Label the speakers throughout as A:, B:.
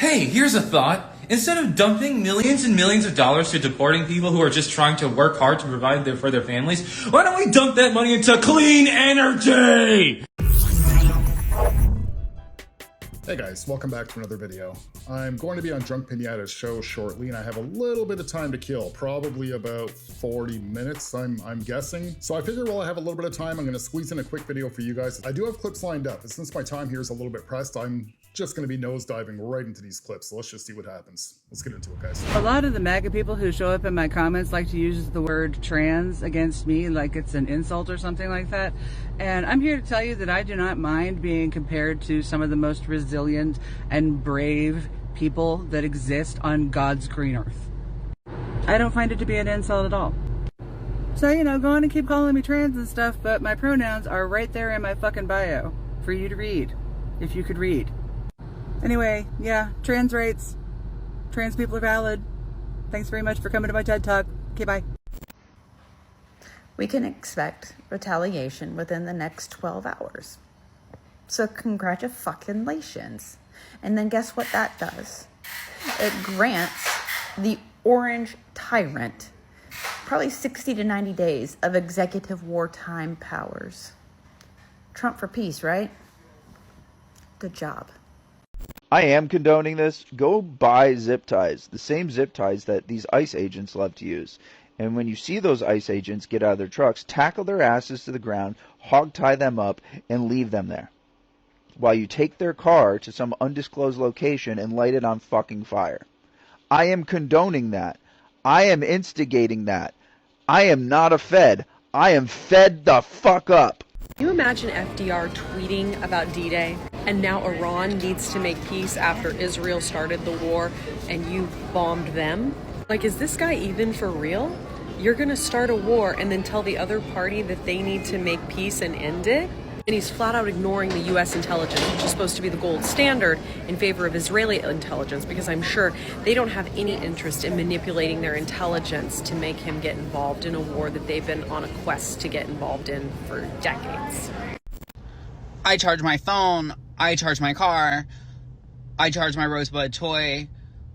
A: Hey, here's a thought. Instead of dumping millions and millions of dollars to deporting people who are just trying to work hard to provide for their families, why don't we dump that money into clean energy?
B: Hey guys, welcome back to another video. I'm going to be on Drunk Pinata's show shortly, and I have a little bit of time to kill, probably about 40 minutes, I'm guessing. So I figure while I have a little bit of time, I'm gonna squeeze in a quick video for you guys. I do have clips lined up, and since my time here is a little bit pressed, I'm just gonna be nosediving right into these clips, so let's just see what happens. Let's get into it, guys.
C: A lot of the MAGA people who show up in my comments like to use the word trans against me like it's an insult or something like that. And I'm here to tell you that I do not mind being compared to some of the most resilient and brave people that exist on God's green earth. I don't find it to be an insult at all. So, you know, go on and keep calling me trans and stuff, but my pronouns are right there in my fucking bio for you to read, if you could read. Anyway, yeah, trans rights. Trans people are valid. Thanks very much for coming to my TED Talk. Okay, bye.
D: We can expect retaliation within the next 12 hours. So congratulations. And then guess what that does? It grants the orange tyrant probably 60 to 90 days of executive wartime powers. Trump for peace, right? Good job.
E: I am condoning this. Go buy zip ties, the same zip ties that these ICE agents love to use. And when you see those ICE agents get out of their trucks, tackle their asses to the ground, hog tie them up, and leave them there, while you take their car to some undisclosed location and light it on fucking fire. I am condoning that. I am instigating that. I am not a Fed. I am fed the fuck up.
F: Can you imagine FDR tweeting about D-Day, and now Iran needs to make peace after Israel started the war and you bombed them? Like, is this guy even for real? You're gonna start a war and then tell the other party that they need to make peace and end it? And he's flat out ignoring the U.S. intelligence, which is supposed to be the gold standard, in favor of Israeli intelligence, because I'm sure they don't have any interest in manipulating their intelligence to make him get involved in a war that they've been on a quest to get involved in for decades.
G: I charge my phone, I charge my car, I charge my Rosebud toy,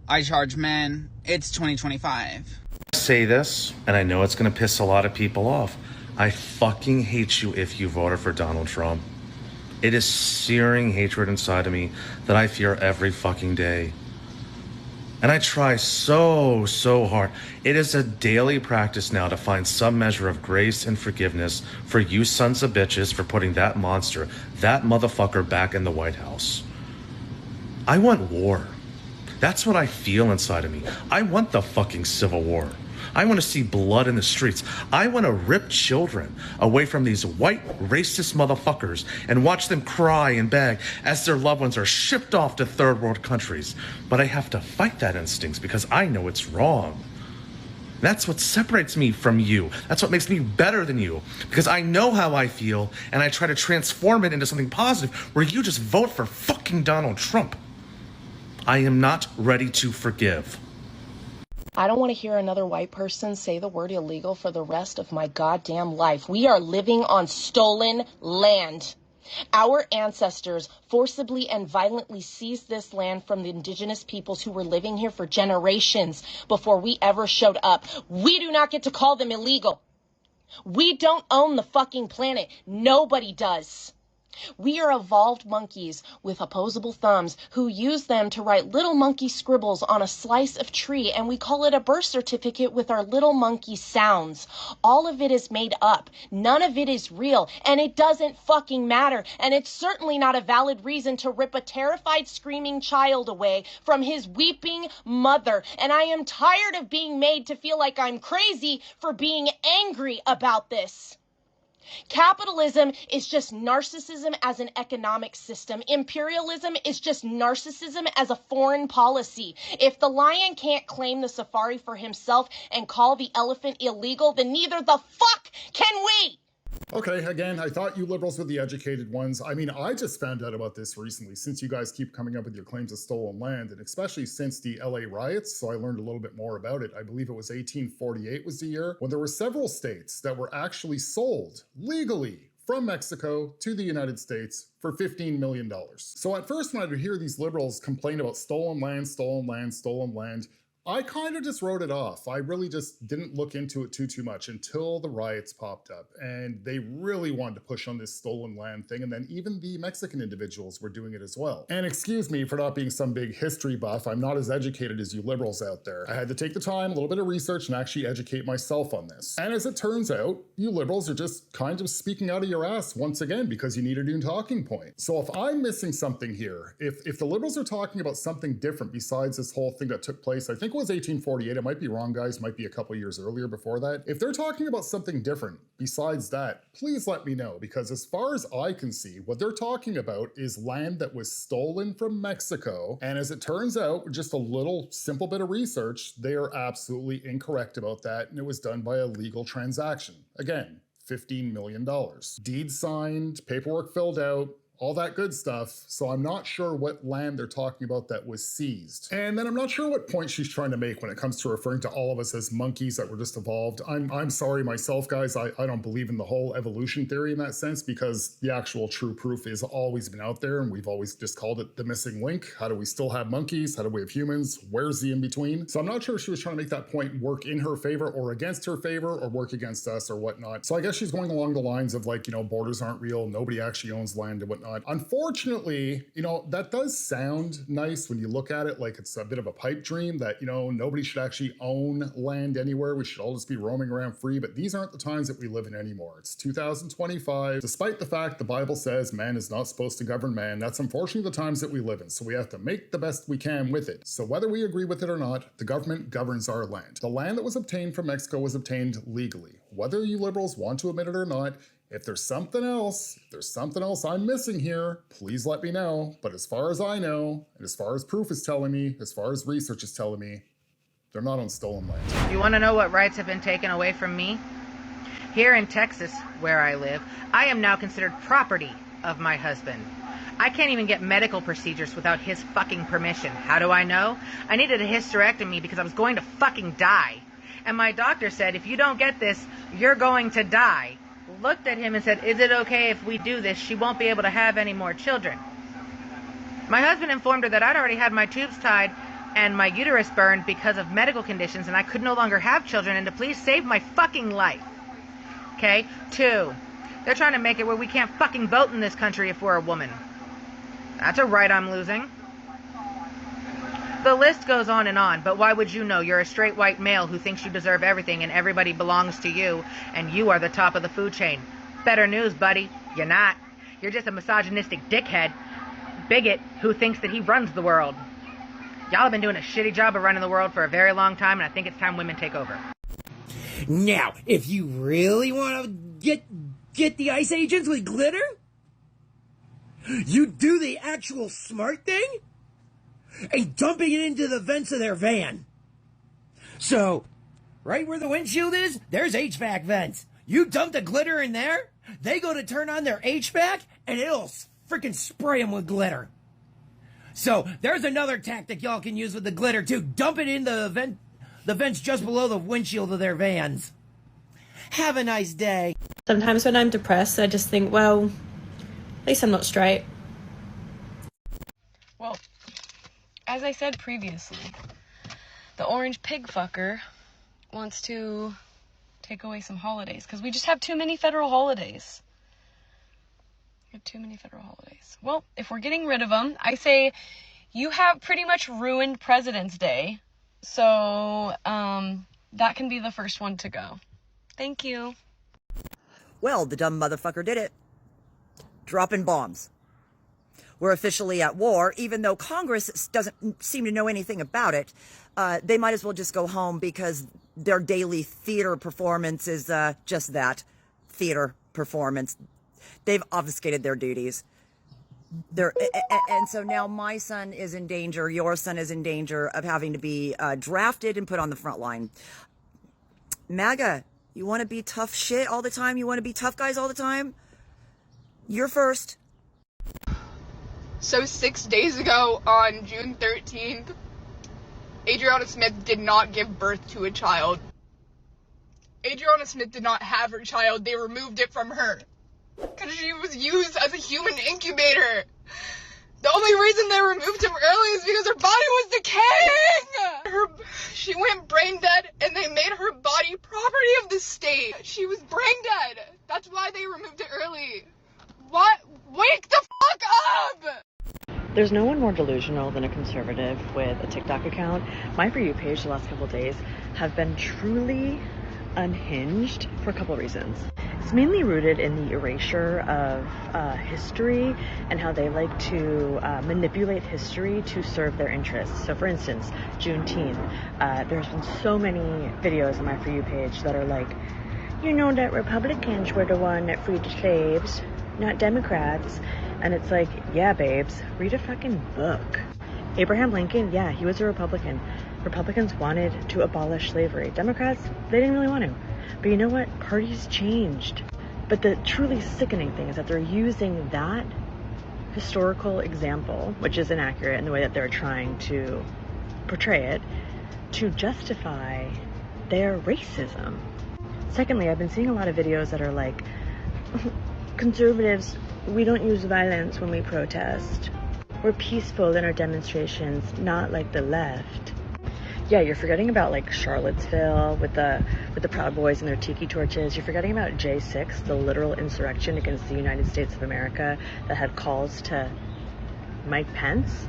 G: I charge men. It's 2025.
H: I say this, and I know it's going to piss a lot of people off. I fucking hate you if you voted for Donald Trump. It is searing hatred inside of me that I fear every fucking day. And I try so hard. It is a daily practice now to find some measure of grace and forgiveness for you sons of bitches for putting that monster, that motherfucker back in the White House. I want war. That's what I feel inside of me. I want the fucking Civil War. I want to see blood in the streets. I want to rip children away from these white racist motherfuckers and watch them cry and beg as their loved ones are shipped off to third world countries. But I have to fight that instinct because I know it's wrong. That's what separates me from you. That's what makes me better than you, because I know how I feel and I try to transform it into something positive where you just vote for fucking Donald Trump. I am not ready to forgive.
I: I don't want to hear another white person say the word illegal for the rest of my goddamn life. We are living on stolen land. Our ancestors forcibly and violently seized this land from the indigenous peoples who were living here for generations before we ever showed up. We do not get to call them illegal. We don't own the fucking planet. Nobody does. We are evolved monkeys with opposable thumbs who use them to write little monkey scribbles on a slice of tree, and we call it a birth certificate with our little monkey sounds. All of it is made up. None of it is real, and it doesn't fucking matter. And it's certainly not a valid reason to rip a terrified, screaming child away from his weeping mother. And I am tired of being made to feel like I'm crazy for being angry about this. Capitalism is just narcissism as an economic system. Imperialism is just narcissism as a foreign policy. If the lion can't claim the safari for himself and call the elephant illegal, then neither the fuck can we!
B: Okay, again, I thought you liberals were the educated ones. I mean, I just found out about this recently, since you guys keep coming up with your claims of stolen land, and especially since the LA riots, so I learned a little bit more about it. I believe it was 1848 was the year when there were several states that were actually sold legally from Mexico to the United States for $15 million. So at first when I would hear these liberals complain about stolen land, stolen land, stolen land, I kind of just wrote it off. I really just didn't look into it too much until the riots popped up, and they really wanted to push on this stolen land thing, and then even the Mexican individuals were doing it as well. And excuse me for not being some big history buff, I'm not as educated as you liberals out there. I had to take the time, a little bit of research, and actually educate myself on this. And as it turns out, you liberals are just kind of speaking out of your ass once again because you need a new talking point. So if I'm missing something here, if the liberals are talking about something different besides this whole thing that took place, I think it was 1848, it might be wrong guys, might be a couple years earlier before that. If they're talking about something different besides that, please let me know, because as far as I can see, what they're talking about is land that was stolen from Mexico, and as it turns out, just a little simple bit of research, they are absolutely incorrect about that, and it was done by a legal transaction. Again, $15 million. Deed signed, paperwork filled out, all that good stuff. So I'm not sure what land they're talking about that was seized. And then I'm not sure what point she's trying to make when it comes to referring to all of us as monkeys that were just evolved. I'm sorry myself, guys. I don't believe in the whole evolution theory in that sense, because the actual true proof has always been out there, and we've always just called it the missing link. How do we still have monkeys? How do we have humans? Where's the in-between? So I'm not sure if she was trying to make that point work in her favor or against her favor, or work against us or whatnot. So I guess she's going along the lines of like, borders aren't real, nobody actually owns land and whatnot. Unfortunately, that does sound nice when you look at it, like it's a bit of a pipe dream that, nobody should actually own land anywhere. We should all just be roaming around free, but these aren't the times that we live in anymore. It's 2025. Despite the fact the Bible says man is not supposed to govern man, that's unfortunately the times that we live in. So we have to make the best we can with it. So whether we agree with it or not, the government governs our land. The land that was obtained from Mexico was obtained legally. Whether you liberals want to admit it or not, if there's something else I'm missing here, please let me know. But as far as I know, and as far as proof is telling me, as far as research is telling me, they're not on stolen land.
J: You want to know what rights have been taken away from me? Here in Texas, where I live, I am now considered property of my husband. I can't even get medical procedures without his fucking permission. How do I know? I needed a hysterectomy because I was going to fucking die. And my doctor said, if you don't get this, you're going to die. Looked at him and said, is it okay if we do this? She won't be able to have any more children. My husband informed her that I'd already had my tubes tied and my uterus burned because of medical conditions, and I could no longer have children, and to please save my fucking life. Okay? 2, they're trying to make it where we can't fucking vote in this country if we're a woman. That's a right I'm losing. The list goes on, but why would you know? You're a straight white male who thinks you deserve everything and everybody belongs to you, and you are the top of the food chain. Better news, buddy. You're not. You're just a misogynistic dickhead, bigot who thinks that he runs the world. Y'all have been doing a shitty job of running the world for a very long time, and I think it's time women take over.
K: Now, if you really want to get the ice agents with glitter, you do the actual smart thing and dumping it into the vents of their van. So, right where the windshield is, there's HVAC vents. You dump the glitter in there, they go to turn on their HVAC, and it'll freaking spray them with glitter. So, there's another tactic y'all can use with the glitter, too. Dump it in the vents just below the windshield of their vans. Have a nice day.
L: Sometimes when I'm depressed, I just think, well, at least I'm not straight.
F: Well, as I said previously, the orange pig fucker wants to take away some holidays because we just have too many federal holidays. We have too many federal holidays. Well, if we're getting rid of them, I say you have pretty much ruined President's Day. So, that can be the first one to go. Thank you.
M: Well, the dumb motherfucker did it. Dropping bombs. We're officially at war, even though Congress doesn't seem to know anything about it. They might as well just go home because their daily theater performance is just that, theater performance. They've obfuscated their duties. And so now my son is in danger, your son is in danger of having to be drafted and put on the front line. MAGA, you want to be tough shit all the time? You want to be tough guys all the time? You're first.
N: So 6 days ago, on June 13th, Adriana Smith did not give birth to a child. Adriana Smith did not have her child. They removed it from her. because she was used as a human incubator. The only reason they removed him early is because her body was decaying. She went brain dead, and they made her body property of the state. She was brain dead. That's why they removed it early. What? Wake the fuck up!
O: There's no one more delusional than a conservative with a TikTok account. My For You page the last couple of days have been truly unhinged for a couple of reasons. It's mainly rooted in the erasure of history and how they like to manipulate history to serve their interests. So for instance, Juneteenth, there's been so many videos on my For You page that are like, you know that Republicans were the one that freed the slaves, not Democrats. And it's like, yeah, babes, read a fucking book. Abraham Lincoln, yeah, he was a Republican. Republicans wanted to abolish slavery. Democrats, they didn't really want to. But you know what? Parties changed. But the truly sickening thing is that they're using that historical example, which is inaccurate in the way that they're trying to portray it, to justify their racism. Secondly, I've been seeing a lot of videos that are like, conservatives, we don't use violence when we protest. We're peaceful in our demonstrations, not like the left. Yeah, you're forgetting about like Charlottesville with the Proud Boys and their tiki torches. You're forgetting about J6, the literal insurrection against the United States of America that had calls to Mike Pence.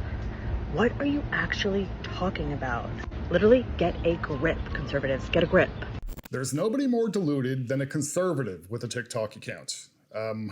O: What are you actually talking about? Literally, get a grip, conservatives. Get a grip.
B: There's nobody more deluded than a conservative with a TikTok account.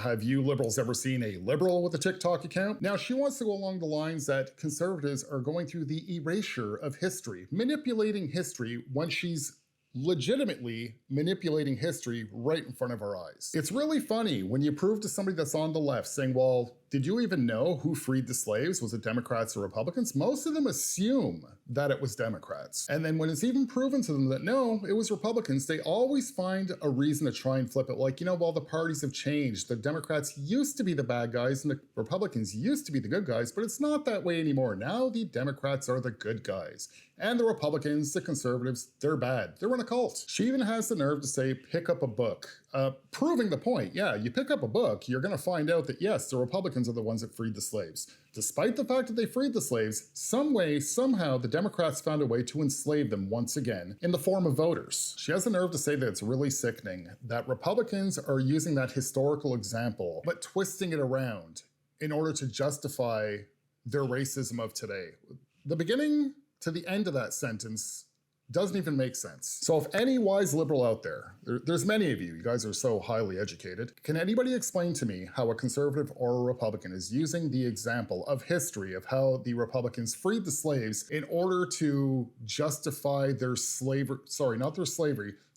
B: Have you liberals ever seen a liberal with a TikTok account? Now, she wants to go along the lines that conservatives are going through the erasure of history, manipulating history when she's legitimately manipulating history right in front of our eyes. It's really funny when you prove to somebody that's on the left saying, well, did you even know who freed the slaves? Was it Democrats or Republicans? Most of them assume that it was Democrats. And then when it's even proven to them that no, it was Republicans, they always find a reason to try and flip it. Like, you know, well, the parties have changed. The Democrats used to be the bad guys and the Republicans used to be the good guys, but it's not that way anymore. Now the Democrats are the good guys. And the Republicans, the conservatives, they're bad. They're in a cult. She even has the nerve to say, pick up a book. Proving the point. Yeah, you pick up a book, you're going to find out that yes, the Republicans are the ones that freed the slaves. Despite the fact that they freed the slaves, some way, somehow, the Democrats found a way to enslave them once again in the form of voters. She has the nerve to say that it's really sickening that Republicans are using that historical example, but twisting it around in order to justify their racism of today. The beginning to the end of that sentence doesn't even make sense. So if any wise liberal out there, there's many of you, you guys are so highly educated, can anybody explain to me how a conservative or a Republican is using the example of history of how the Republicans freed the slaves in order to justify their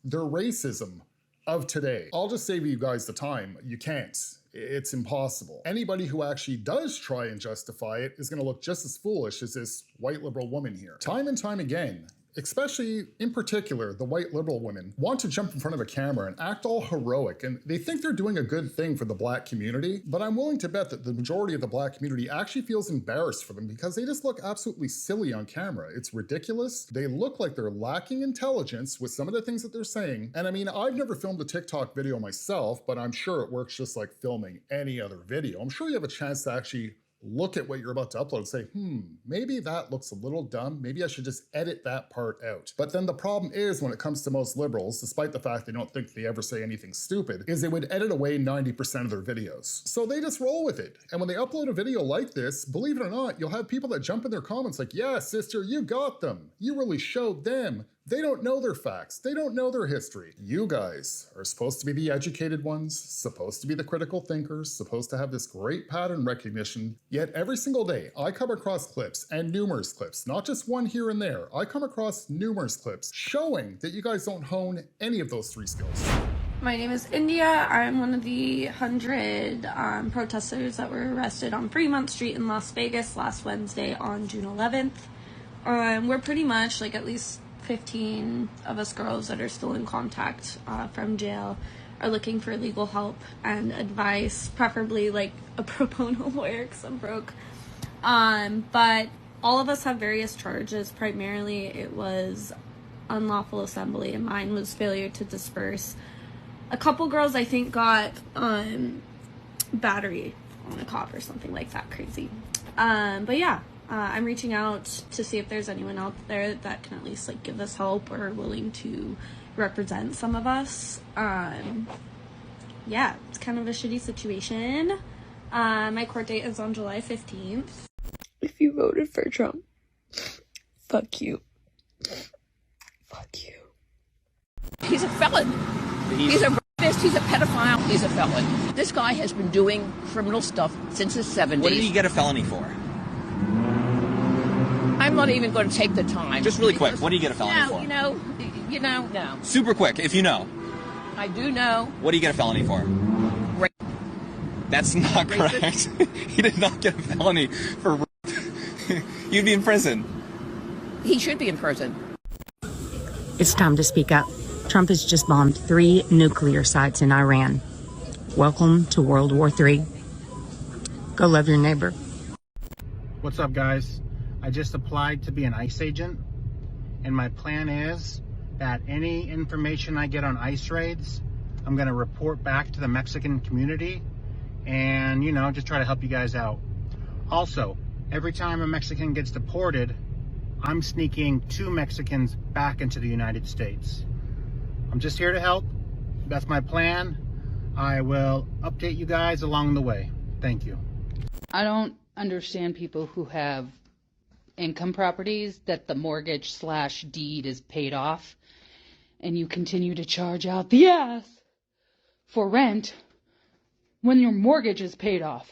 B: their racism of today? I'll just save you guys the time. You can't. It's impossible. Anybody who actually does try and justify it is gonna look just as foolish as this white liberal woman here. Time and time again, especially in particular, the white liberal women want to jump in front of a camera and act all heroic, and they think they're doing a good thing for the black community, but I'm willing to bet that the majority of the black community actually feels embarrassed for them because they just look absolutely silly on camera. It's ridiculous. They look like they're lacking intelligence with some of the things that they're saying. And I mean, I've never filmed a TikTok video myself, but I'm sure it works just like filming any other video. I'm sure you have a chance to actually look at what you're about to upload and say, maybe that looks a little dumb. Maybe I should just edit that part out. But then the problem is when it comes to most liberals, despite the fact they don't think they ever say anything stupid, is they would edit away 90% of their videos. So they just roll with it. And when they upload a video like this, believe it or not, you'll have people that jump in their comments like, yeah, sister, you got them. You really showed them. They don't know their facts. They don't know their history. You guys are supposed to be the educated ones, supposed to be the critical thinkers, supposed to have this great pattern recognition. Yet every single day, I come across clips and numerous clips, not just one here and there. I come across numerous clips showing that you guys don't hone any of those three skills.
P: My name is India. I'm one of the 100 protesters that were arrested on Fremont Street in Las Vegas last Wednesday on June 11th. We're pretty much, like, at least 15 of us girls that are still in contact from jail are looking for legal help and advice, preferably like a pro bono lawyer because I'm broke. But all of us have various charges. Primarily it was unlawful assembly and mine was failure to disperse. A couple girls I think got battery on a cop or something like that crazy. But yeah, I'm reaching out to see if there's anyone out there that can at least like give us help or willing to represent some of us. Yeah, it's kind of a shitty situation. My court date is on July 15th.
Q: If you voted for Trump, fuck you. Fuck you.
R: He's a felon. He's a rapist. He's a pedophile. He's a felon. This guy has been doing criminal stuff since the 70s.
S: What did he get a felony for?
R: I'm not even going to take the time.
S: Just really quick, what do you get a felony for?
R: No.
S: Super quick, if you know.
R: I do know.
S: What do you get a felony for?
R: Rape.
S: That's not correct. He did not get a felony for rape. You'd be in prison.
R: He should be in prison.
T: It's time to speak up. Trump has just bombed 3 nuclear sites in Iran. Welcome to World War III. Go love your neighbor.
U: What's up, guys? I just applied to be an ICE agent, and my plan is that any information I get on ICE raids, I'm going to report back to the Mexican community and, just try to help you guys out. Also, every time a Mexican gets deported, I'm sneaking 2 Mexicans back into the United States. I'm just here to help. That's my plan. I will update you guys along the way. Thank you.
V: I don't understand people who have income properties that the mortgage/deed is paid off and you continue to charge out the ass for rent when your mortgage is paid off.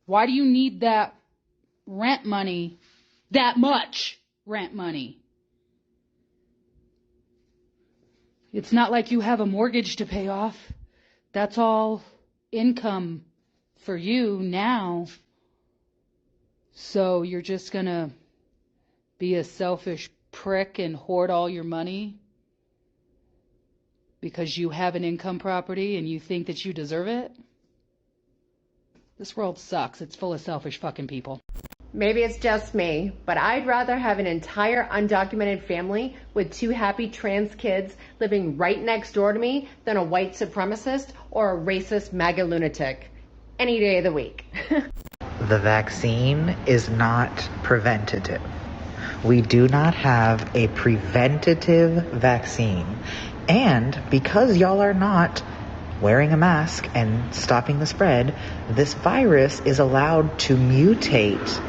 V: Why do you need that rent money, that much rent money? It's not like you have a mortgage to pay off. That's all income for you now. So you're just gonna be a selfish prick and hoard all your money because you have an income property and you think that you deserve it? This world sucks. It's full of selfish fucking people.
W: Maybe it's just me, but I'd rather have an entire undocumented family with 2 happy trans kids living right next door to me than a white supremacist or a racist MAGA lunatic. Any day of the week.
X: The vaccine is not preventative. We do not have a preventative vaccine. And because y'all are not wearing a mask and stopping the spread, this virus is allowed to mutate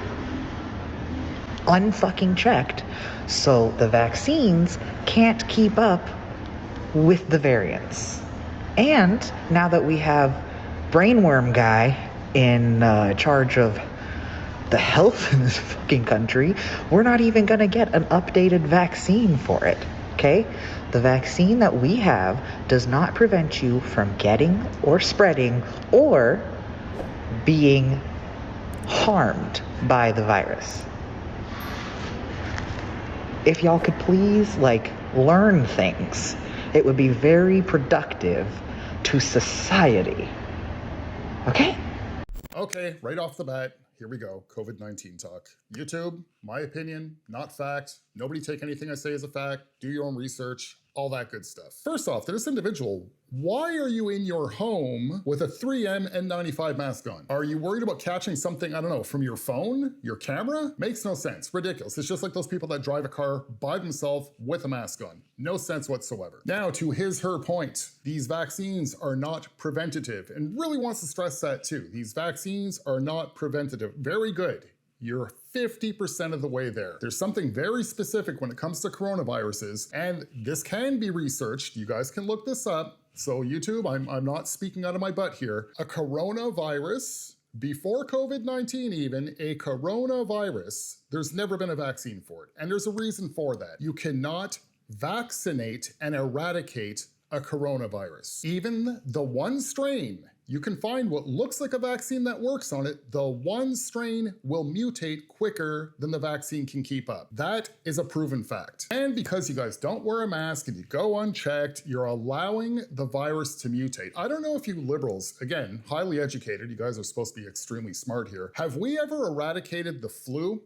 X: unfucking checked. So the vaccines can't keep up with the variants. And now that we have brainworm guy in charge of the health in this fucking country, we're not even gonna get an updated vaccine for it, okay? The vaccine that we have does not prevent you from getting or spreading or being harmed by the virus. If y'all could please, learn things, it would be very productive to society. Okay?
B: Okay, right off the bat, here we go. COVID-19 talk. YouTube, my opinion, not fact. Nobody take anything I say as a fact. Do your own research, all that good stuff. First off, to this individual, why are you in your home with a 3M N95 mask on? Are you worried about catching something, I don't know, from your phone, your camera? Makes no sense. Ridiculous. It's just like those people that drive a car by themselves with a mask on. No sense whatsoever. Now, to her point, these vaccines are not preventative, and really wants to stress that too. These vaccines are not preventative. Very good. You're 50% of the way there. There's something very specific when it comes to coronaviruses, and this can be researched. You guys can look this up. So YouTube, I'm not speaking out of my butt here. A coronavirus, before COVID-19 even, a coronavirus, there's never been a vaccine for it. And there's a reason for that. You cannot vaccinate and eradicate a coronavirus. Even the one strain, you can find what looks like a vaccine that works on it. The one strain will mutate quicker than the vaccine can keep up. That is a proven fact. And because you guys don't wear a mask and you go unchecked, you're allowing the virus to mutate. I don't know if you liberals, again, highly educated, you guys are supposed to be extremely smart here. Have we ever eradicated the flu?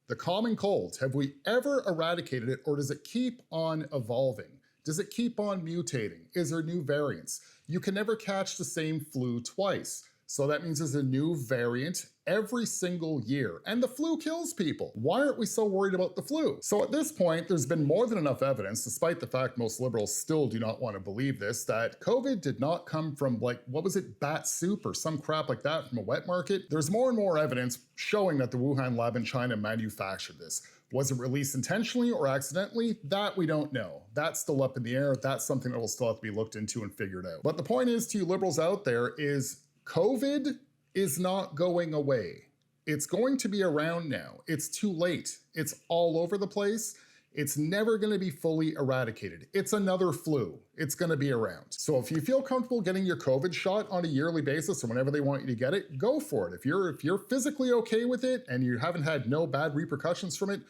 B: The common cold, have we ever eradicated it, or does it keep on evolving? Does it keep on mutating? Is there new variants? You can never catch the same flu twice. So that means there's a new variant every single year, and the flu kills people. Why aren't we so worried about the flu? So at this point, there's been more than enough evidence, despite the fact most liberals still do not want to believe this, that COVID did not come from, like, what was it, bat soup or some crap like that from a wet market. There's more and more evidence showing that the Wuhan lab in China manufactured this. Was it released intentionally or accidentally? That we don't know. That's still up in the air. That's something that will still have to be looked into and figured out. But the point is, to you liberals out there, is COVID is not going away. It's going to be around now. It's too late. It's all over the place. It's never going to be fully eradicated. It's another flu. It's going to be around. So if you feel comfortable getting your COVID shot on a yearly basis or whenever they want you to get it, go for it. If you're physically okay with it and you haven't had no bad repercussions from it,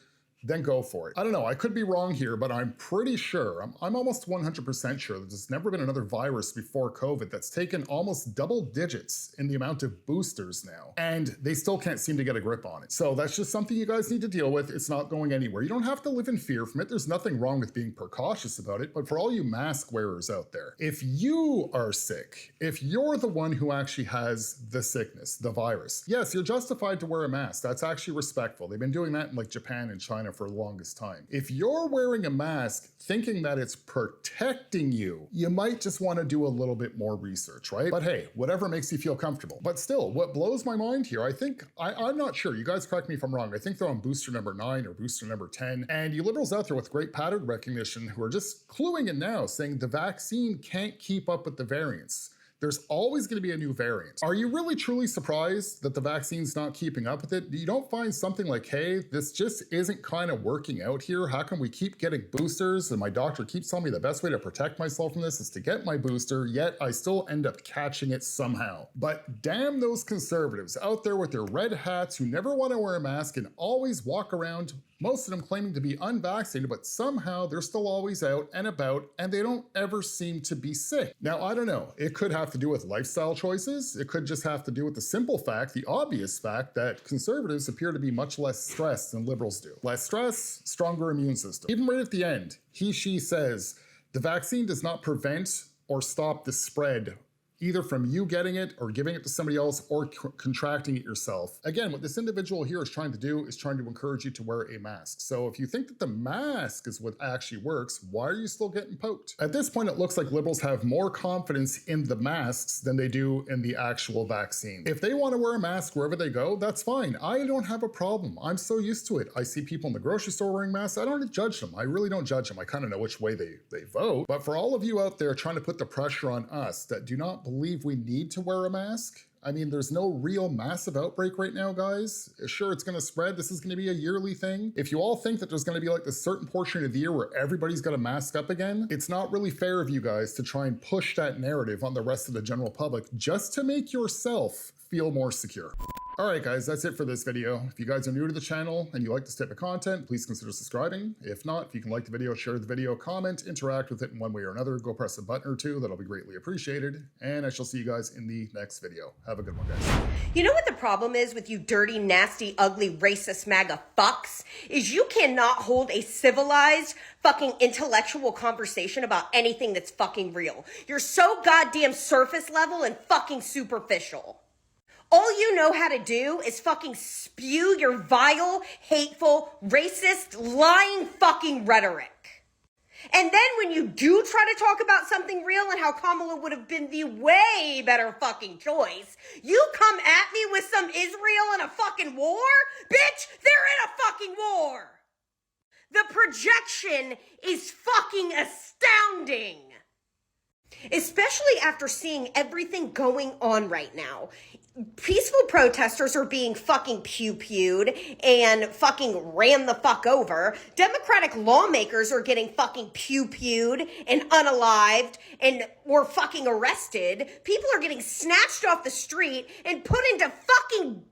B: then go for it. I don't know, I could be wrong here, but I'm pretty sure, I'm almost 100% sure that there's never been another virus before COVID that's taken almost double digits in the amount of boosters now, and they still can't seem to get a grip on it. So that's just something you guys need to deal with. It's not going anywhere. You don't have to live in fear from it. There's nothing wrong with being precautious about it, but for all you mask wearers out there, if you are sick, if you're the one who actually has the sickness, the virus, yes, you're justified to wear a mask. That's actually respectful. They've been doing that in like Japan and China for the longest time. If you're wearing a mask thinking that it's protecting you, you might just want to do a little bit more research, right? But hey, whatever makes you feel comfortable. But still, what blows my mind here, I'm not sure, you guys correct me if I'm wrong, I think they're on booster number 9 or booster number 10, and you liberals out there with great pattern recognition who are just cluing in now, saying the vaccine can't keep up with the variants. There's always going to be a new variant. Are you really truly surprised that the vaccine's not keeping up with it? You don't find something like, hey, this just isn't kind of working out here. How come we keep getting boosters and my doctor keeps telling me the best way to protect myself from this is to get my booster, yet I still end up catching it somehow. But damn those conservatives out there with their red hats who never want to wear a mask and always walk around, most of them claiming to be unvaccinated, but somehow they're still always out and about and they don't ever seem to be sick. Now, I don't know. It could have to do with lifestyle choices. It could just have to do with the simple fact, the obvious fact, that conservatives appear to be much less stressed than liberals do. Less stress, stronger immune system. Even right at the end, she says, the vaccine does not prevent or stop the spread either from you getting it or giving it to somebody else or contracting it yourself. Again, what this individual here is trying to do is trying to encourage you to wear a mask. So if you think that the mask is what actually works, why are you still getting poked? At this point, it looks like liberals have more confidence in the masks than they do in the actual vaccine. If they want to wear a mask wherever they go, that's fine. I don't have a problem. I'm so used to it. I see people in the grocery store wearing masks. I don't judge them. I really don't judge them. I kind of know which way they vote. But for all of you out there trying to put the pressure on us that do not believe we need to wear a mask, I mean, there's no real massive outbreak right now, guys. Sure, it's going to spread. This is going to be a yearly thing. If you all think that there's going to be like this certain portion of the year where everybody's got to mask up again, it's not really fair of you guys to try and push that narrative on the rest of the general public just to make yourself feel more secure. All right, guys, that's it for this video. If you guys are new to the channel and you like this type of content, please consider subscribing. If not, if you can like the video, share the video, comment, interact with it in one way or another, go press a button or two. That'll be greatly appreciated. And I shall see you guys in the next video. Have a good one, guys.
A: You know what the problem is with you dirty, nasty, ugly, racist MAGA fucks? Is you cannot hold a civilized, fucking intellectual conversation about anything that's fucking real. You're so goddamn surface level and fucking superficial. All you know how to do is fucking spew your vile, hateful, racist, lying fucking rhetoric. And then when you do try to talk about something real and how Kamala would have been the way better fucking choice, you come at me with some Israel and a fucking war? Bitch, they're in a fucking war. The projection is fucking astounding. Especially after seeing everything going on right now. Peaceful protesters are being fucking pew-pewed and fucking ran the fuck over. Democratic lawmakers are getting fucking pew-pewed and unalived and or fucking arrested. People are getting snatched off the street and put into fucking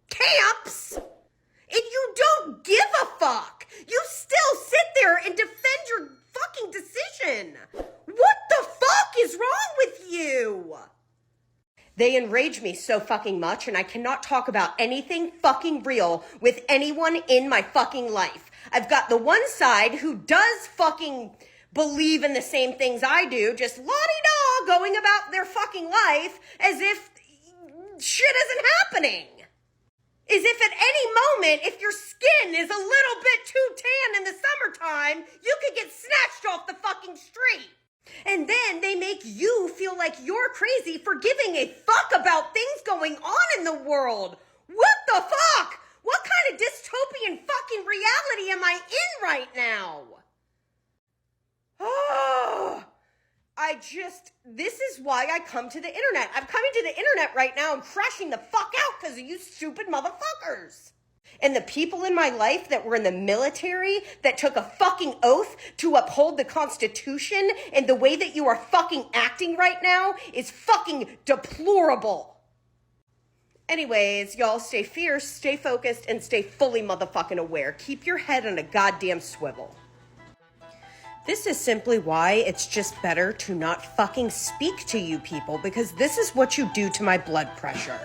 A: camps. And you don't give a fuck. You still sit there and defend your fucking decision. What the fuck is wrong with you? They enrage me so fucking much, and I cannot talk about anything fucking real with anyone in my fucking life. I've got the one side who does fucking believe in the same things I do, just la-di-da going about their fucking life as if shit isn't happening. Is if at any moment, if your skin is a little bit too tan in the summertime, you could get snatched off the fucking street. And then they make you feel like you're crazy for giving a fuck about things going on in the world. What the fuck? What kind of dystopian fucking reality am I in right now? Oh, this is why I come to the internet. I'm coming to the internet right now and crashing the fuck out because of you stupid motherfuckers. And the people in my life that were in the military that took a fucking oath to uphold the Constitution, and the way that you are fucking acting right now is fucking deplorable. Anyways, y'all stay fierce, stay focused, and stay fully motherfucking aware. Keep your head on a goddamn swivel. This is simply why it's just better to not fucking speak to you people, because this is what you do to my blood pressure.